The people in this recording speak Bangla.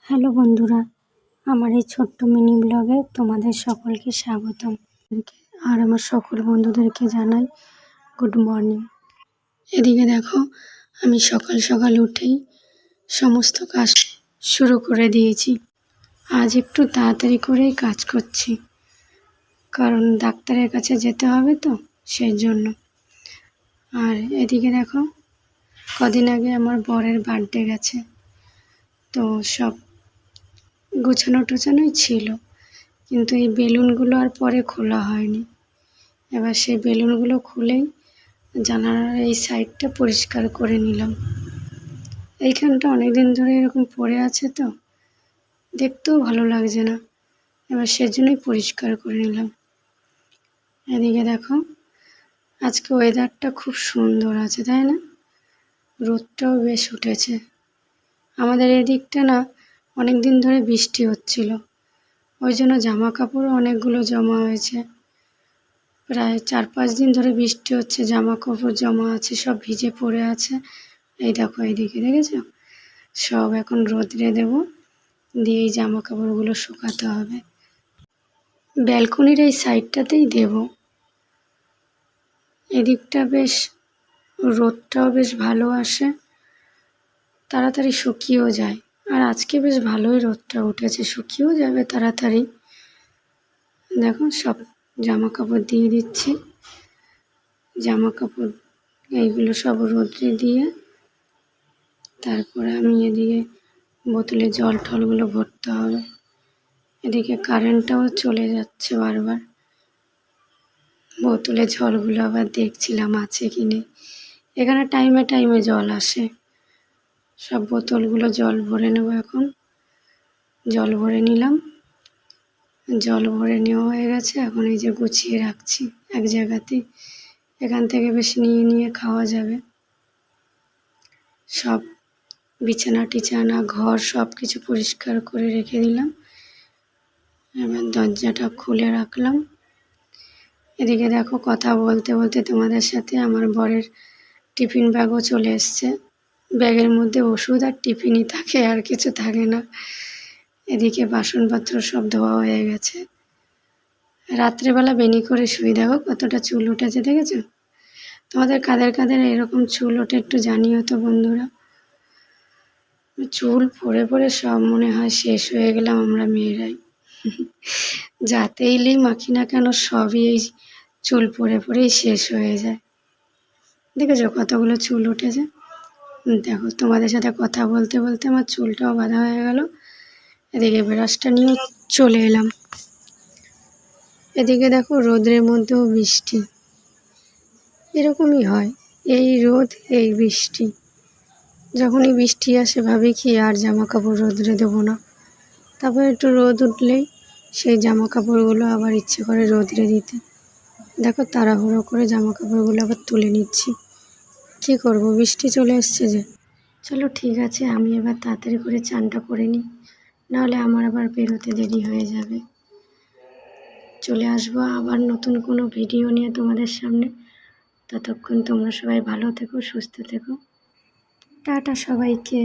হ্যালো বন্ধুরা, আমার এই ছোট্ট মিনি ব্লগে তোমাদের সকলকে স্বাগতম। আর আমার সকল বন্ধুদেরকে জানাই গুড মর্নিং। এদিকে দেখো, আমি সকাল সকাল উঠেই সমস্ত কাজ শুরু করে দিয়েছি। আজ একটু তাড়াতাড়ি করেই কাজ করছি, কারণ ডাক্তারের কাছে যেতে হবে তো, সেই জন্য। আর এদিকে দেখো, কদিন আগে আমার বরের বার্থডে গেছে, তো সব গোছানো টোছানোই ছিল, কিন্তু এই বেলুনগুলো আর পরে খোলা হয়নি। এবার সেই বেলুনগুলো খুলেই জানালার এই সাইডটা পরিষ্কার করে নিলাম। এইখানটা অনেকদিন ধরে এরকম পড়ে আছে, তো দেখতেও ভালো লাগছে না, এবার সেজন্যই পরিষ্কার করে নিলাম। এদিকে দেখো, আজকে ওয়েদারটা খুব সুন্দর আছে, তাই না? রোদটাও বেশ উঠেছে। আমাদের এদিকটা না অনেক দিন ধরে বৃষ্টি হচ্ছিল, ওই জন্য জামা কাপড়ও অনেকগুলো জমা হয়েছে। প্রায় 4-5 দিন ধরে বৃষ্টি হচ্ছে, জামা কাপড় জমা আছে, সব ভিজে পড়ে আছে। এই দেখো, এইদিকে দেখেছো, সব এখন রোদ্রে দেবো, দিয়ে এই জামা কাপড়গুলো শুকাতে হবে। ব্যালকনির এই সাইডটাতেই দেব। এদিকটা বেশ রোদটাও বেশ ভালো আসে, তাড়াতাড়ি শুকিয়েও যায়। আর আজকে বেশ ভালোই রোদটা উঠেছে, শুকিয়েও যাবে তাড়াতাড়ি। দেখো, সব জামা কাপড় দিয়ে দিচ্ছি। জামা কাপড় এইগুলো সব রোদ্রে দিয়ে তারপরে আমি এদিকে বোতলে জল টলগুলো ভরতে হবে। এদিকে কারেন্টটাও চলে যাচ্ছে বারবার। বোতলে জলগুলো আবার দেখছিলাম আছে কি নেই। এখানে টাইমে টাইমে জল আসে। সব বোতলগুলো জল ভরে নেব এখন। জল ভরে নিলাম, জল ভরে নেওয়া হয়ে গেছে। এখন এই যে গুছিয়ে রাখছি এক জায়গাতে, এখান থেকে বেশ নিয়ে নিয়ে খাওয়া যাবে। সব বিছানা টিছানা ঘর সব কিছু পরিষ্কার করে রেখে দিলাম। এবার দরজাটা খুলে রাখলাম। এদিকে দেখো, কথা বলতে বলতে তোমাদের সাথে আমার বরের টিফিন ব্যাগও চলে এসছে। ব্যাগের মধ্যে ওষুধ আর টিফিনই থাকে, আর কিছু থাকে না। এদিকে বাসনপত্র সব ধোয়া হয়ে গেছে। রাত্রেবেলা বেনি করে শুই, দেখো কতটা চুল উঠেছে, দেখেছো? তোমাদের কাদের কাদের এরকম চুল ওঠে একটু জানিও তো বন্ধুরা। চুল পড়ে পড়ে সব মনে হয় শেষ হয়ে গেলাম আমরা মেয়েরাই। যাতেইলেই মাখি না কেন, সবই এই চুল পড়ে পড়েই শেষ হয়ে যায়। দেখেছো কতগুলো চুল উঠেছে? দেখো, তোমাদের সাথে কথা বলতে বলতে আমার চুলটাও বাঁধা হয়ে গেল। এদিকে ব্রাশটা নিয়ে চলে এলাম। এদিকে দেখো, রোদের মধ্যেও বৃষ্টি। এরকমই হয়, এই রোদ এই বৃষ্টি। যখনই বৃষ্টি আসে ভাবি কি আর জামা কাপড় রোদ্রে দেবো না, তারপর একটু রোদ উঠলেই সেই জামা কাপড়গুলো আবার ইচ্ছে করে রোদ্রে দিতে। দেখো, তাড়াহুড়ো করে জামা কাপড়গুলো আবার তুলে নিচ্ছি। কী করবো, বৃষ্টি চলে এসছে যে। চলো ঠিক আছে, আমি এবার তাড়াতাড়ি করে চানটা করে নিই, নাহলে আমার আবার বেরোতে দেরি হয়ে যাবে। চলে আসবো আবার নতুন কোনো ভিডিও নিয়ে তোমাদের সামনে। ততক্ষণ তোমরা সবাই ভালো থেকো, সুস্থ থেকো। টাটা সবাইকে।